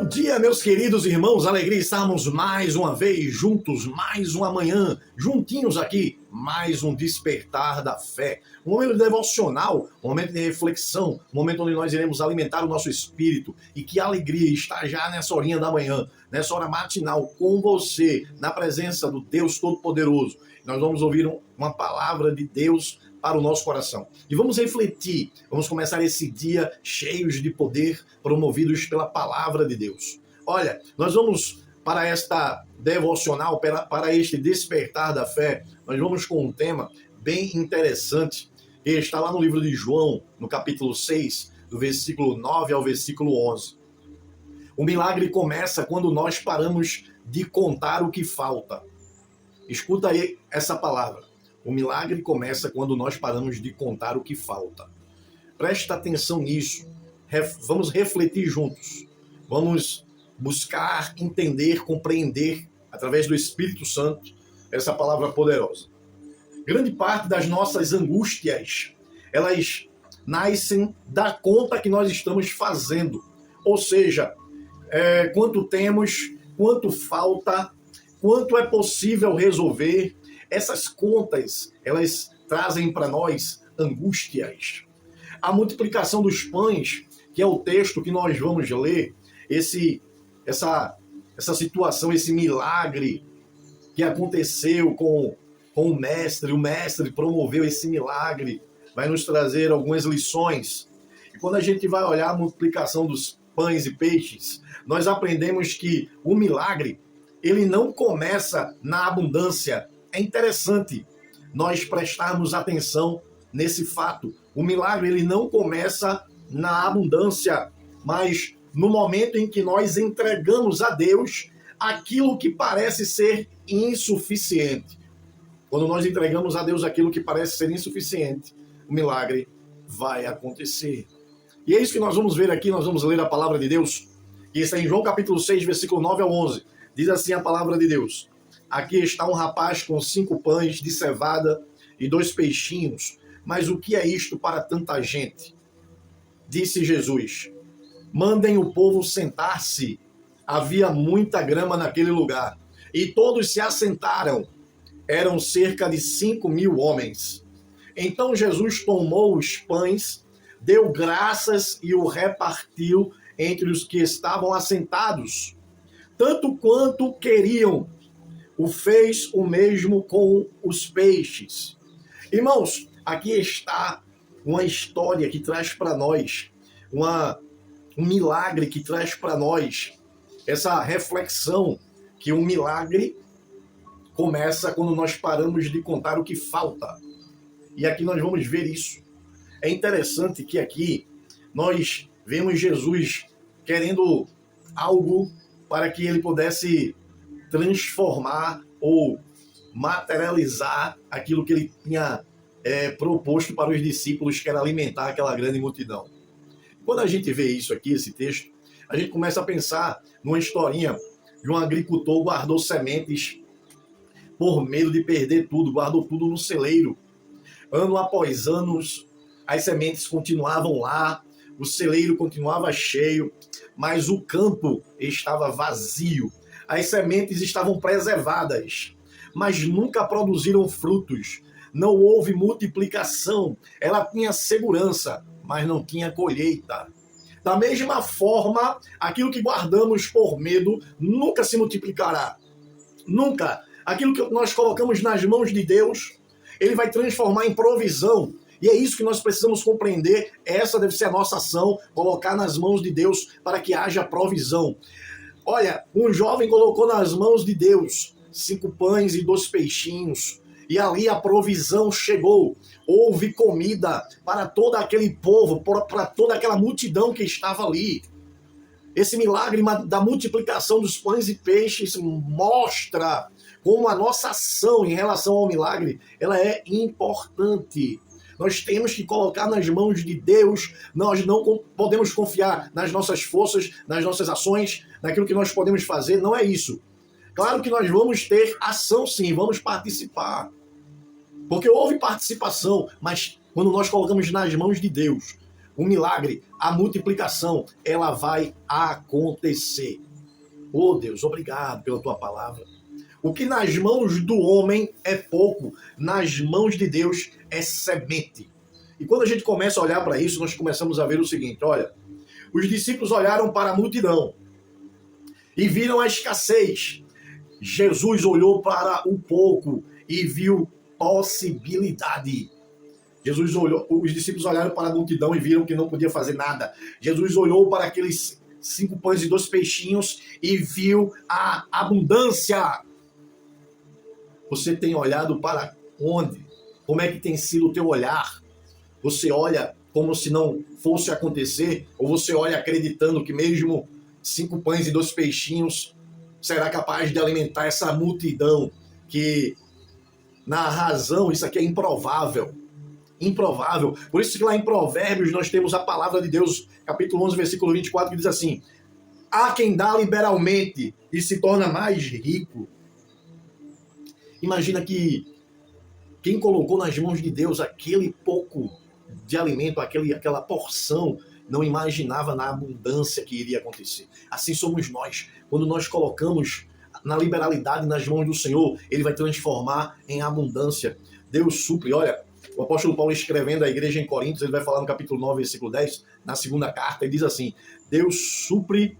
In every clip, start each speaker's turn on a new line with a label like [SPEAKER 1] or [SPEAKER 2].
[SPEAKER 1] dia, meus queridos irmãos, alegria estarmos mais uma vez juntos, mais uma manhã, juntinhos aqui, mais um despertar da fé. Um momento devocional, um momento de reflexão, um momento onde nós iremos alimentar o nosso espírito. E que alegria estar já nessa horinha da manhã, nessa hora matinal, com você, na presença do Deus Todo-Poderoso. Nós vamos ouvir uma palavra de Deus para o nosso coração. E vamos refletir, vamos começar esse dia cheios de poder, promovidos pela palavra de Deus. Olha, nós vamos para esta devocional, para este despertar da fé, nós vamos com um tema bem interessante, que está lá no livro de João, no capítulo 6, do versículo 9 ao versículo 11. O milagre começa quando nós paramos de contar o que falta. Escuta aí essa palavra. O milagre começa quando nós paramos de contar o que falta. Presta atenção nisso. Vamos refletir juntos. Vamos buscar entender, compreender, através do Espírito Santo, essa palavra poderosa. Grande parte das nossas angústias, elas nascem da conta que nós estamos fazendo. Ou seja, quanto temos, quanto falta, quanto é possível resolver. Essas contas, elas trazem para nós angústias. A multiplicação dos pães, que é o texto que nós vamos ler, essa situação, esse milagre que aconteceu com o mestre promoveu esse milagre, vai nos trazer algumas lições. E quando a gente vai olhar a multiplicação dos pães e peixes, nós aprendemos que o milagre, ele não começa na abundância. É interessante nós prestarmos atenção nesse fato. O milagre, ele não começa na abundância, mas no momento em que nós entregamos a Deus aquilo que parece ser insuficiente. Quando nós entregamos a Deus aquilo que parece ser insuficiente, o milagre vai acontecer. E é isso que nós vamos ver aqui, nós vamos ler a palavra de Deus, que está em João capítulo 6, versículo 9 ao 11. Diz assim a palavra de Deus: aqui está um rapaz com 5 pães de cevada e 2 peixinhos. Mas o que é isto para tanta gente? Disse Jesus: mandem o povo sentar-se. Havia muita grama naquele lugar. E todos se assentaram. Eram cerca de 5.000 homens. Então Jesus tomou os pães, deu graças e o repartiu entre os que estavam assentados, tanto quanto queriam. O fez o mesmo com os peixes. Irmãos, aqui está uma história que traz para nós, um milagre que traz para nós essa reflexão que o milagre começa quando nós paramos de contar o que falta. E aqui nós vamos ver isso. É interessante que aqui nós vemos Jesus querendo algo para que ele pudesse transformar ou materializar aquilo que ele tinha proposto para os discípulos, que era alimentar aquela grande multidão. Quando a gente vê isso aqui, esse texto, a gente começa a pensar numa historinha de um agricultor que guardou sementes por medo de perder tudo, guardou tudo no celeiro. Ano após ano, as sementes continuavam lá, o celeiro continuava cheio, mas o campo estava vazio. As sementes estavam preservadas, mas nunca produziram frutos. Não houve multiplicação. Ela tinha segurança, mas não tinha colheita. Da mesma forma, aquilo que guardamos por medo nunca se multiplicará. Nunca. Aquilo que nós colocamos nas mãos de Deus, ele vai transformar em provisão. E é isso que nós precisamos compreender. Essa deve ser a nossa ação, colocar nas mãos de Deus para que haja provisão. Olha, um jovem colocou nas mãos de Deus 5 pães e 2 peixinhos. E ali a provisão chegou. Houve comida para todo aquele povo, para toda aquela multidão que estava ali. Esse milagre da multiplicação dos pães e peixes mostra como a nossa ação em relação ao milagre, ela é importante. Nós temos que colocar nas mãos de Deus. Nós não podemos confiar nas nossas forças, nas nossas ações, naquilo que nós podemos fazer. Não é isso. Claro que nós vamos ter ação sim, vamos participar. Porque houve participação, mas quando nós colocamos nas mãos de Deus, o milagre, a multiplicação, ela vai acontecer. Oh Deus, obrigado pela tua palavra. O que nas mãos do homem é pouco, nas mãos de Deus é semente. E quando a gente começa a olhar para isso, nós começamos a ver o seguinte, olha, os discípulos olharam para a multidão e viram a escassez. Jesus olhou para o pouco e viu possibilidade. Jesus olhou, os discípulos olharam para a multidão e viram que não podia fazer nada. Jesus olhou para aqueles 5 pães e 2 peixinhos e viu a abundância. Você tem olhado para onde? Como é que tem sido o teu olhar? Você olha como se não fosse acontecer? Ou você olha acreditando que mesmo 5 pães e 2 peixinhos será capaz de alimentar essa multidão? Que na razão isso aqui é improvável. Improvável. Por isso que lá em Provérbios nós temos a palavra de Deus, capítulo 11, versículo 24, que diz assim: há quem dá liberalmente e se torna mais rico. Imagina que quem colocou nas mãos de Deus aquele pouco de alimento, aquela porção, não imaginava na abundância que iria acontecer. Assim somos nós. Quando nós colocamos na liberalidade nas mãos do Senhor, Ele vai transformar em abundância. Deus supre. Olha, o apóstolo Paulo escrevendo à igreja em Coríntios, ele vai falar no capítulo 9, versículo 10, na segunda carta, ele diz assim: Deus supre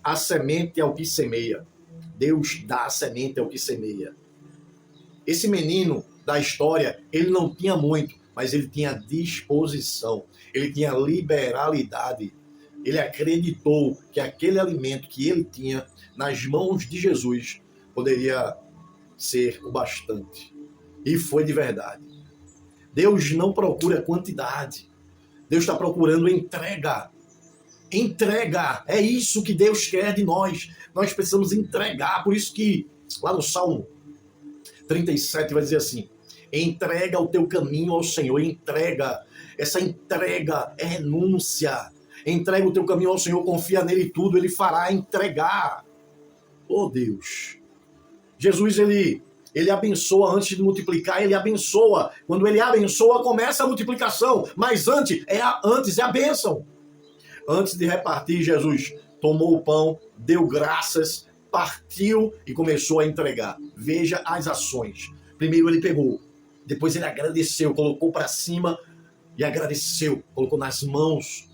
[SPEAKER 1] a semente ao que semeia. Deus dá a semente ao que semeia. Esse menino da história, ele não tinha muito, mas ele tinha disposição, ele tinha liberalidade. Ele acreditou que aquele alimento que ele tinha nas mãos de Jesus poderia ser o bastante. E foi de verdade. Deus não procura quantidade. Deus está procurando entrega. Entrega. É isso que Deus quer de nós. Nós precisamos entregar. Por isso que lá no Salmo 37 vai dizer assim: entrega o teu caminho ao Senhor. Entrega. Essa entrega é renúncia. Entrega o teu caminho ao Senhor. Confia nele tudo. Ele fará entregar. Oh Deus. Jesus, ele abençoa antes de multiplicar, ele abençoa. Quando ele abençoa, começa a multiplicação. Mas antes é a bênção. Antes de repartir, Jesus tomou o pão, deu graças, partiu e começou a entregar. Veja as ações. Primeiro ele pegou, depois ele agradeceu, colocou para cima e agradeceu. Colocou nas mãos,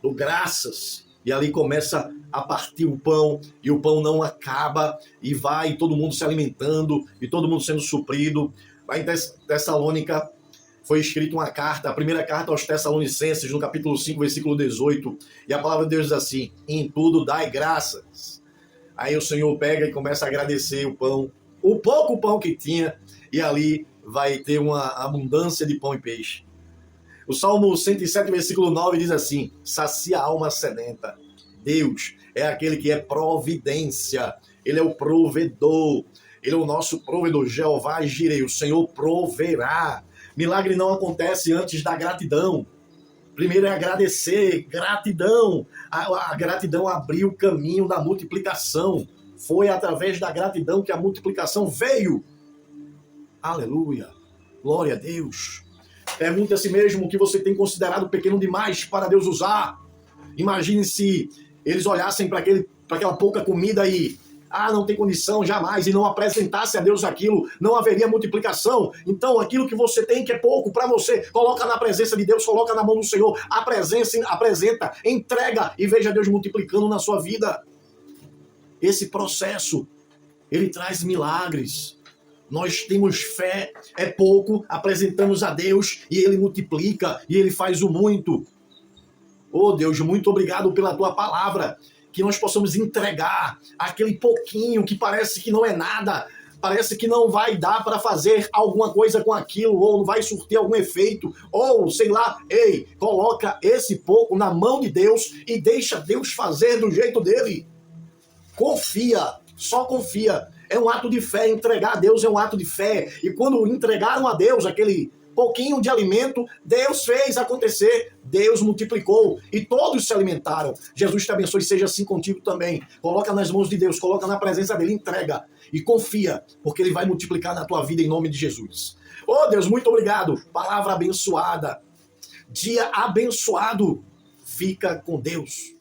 [SPEAKER 1] deu graças. E ali começa a partir o pão, e o pão não acaba, e vai todo mundo se alimentando, e todo mundo sendo suprido. Lá em Tessalônica foi escrita uma carta, a primeira carta aos Tessalonicenses, no capítulo 5, versículo 18, e a palavra de Deus diz assim: em tudo dai graças. Aí o Senhor pega e começa a agradecer o pão, o pouco pão que tinha, e ali vai ter uma abundância de pão e peixe. O Salmo 107, versículo 9 diz assim: sacia a alma sedenta. Deus é aquele que é providência. Ele é o provedor. Ele é o nosso provedor. Jeová Jireh, o Senhor proverá. Milagre não acontece antes da gratidão. Primeiro é agradecer, gratidão. A gratidão abriu o caminho da multiplicação. Foi através da gratidão que a multiplicação veio. Aleluia. Glória a Deus. Pergunte a si mesmo o que você tem considerado pequeno demais para Deus usar. Imagine se eles olhassem para aquela pouca comida e não tem condição, jamais, e não apresentasse a Deus aquilo, não haveria multiplicação. Então aquilo que você tem que é pouco para você, coloca na presença de Deus, coloca na mão do Senhor, apresenta, entrega e veja Deus multiplicando na sua vida. Esse processo, ele traz milagres. Nós temos fé, é pouco, apresentamos a Deus e Ele multiplica e Ele faz o muito. Oh Deus, muito obrigado pela Tua palavra, que nós possamos entregar aquele pouquinho que parece que não é nada, parece que não vai dar para fazer alguma coisa com aquilo, ou não vai surtir algum efeito, ou sei lá, coloca esse pouco na mão de Deus e deixa Deus fazer do jeito dele. Confia, só confia. É um ato de fé, entregar a Deus é um ato de fé. E quando entregaram a Deus aquele pouquinho de alimento, Deus fez acontecer, Deus multiplicou e todos se alimentaram. Jesus te abençoe e seja assim contigo também. Coloca nas mãos de Deus, coloca na presença dele, entrega e confia, porque ele vai multiplicar na tua vida em nome de Jesus. Oh Deus, muito obrigado, palavra abençoada. dia abençoado. Fica com Deus.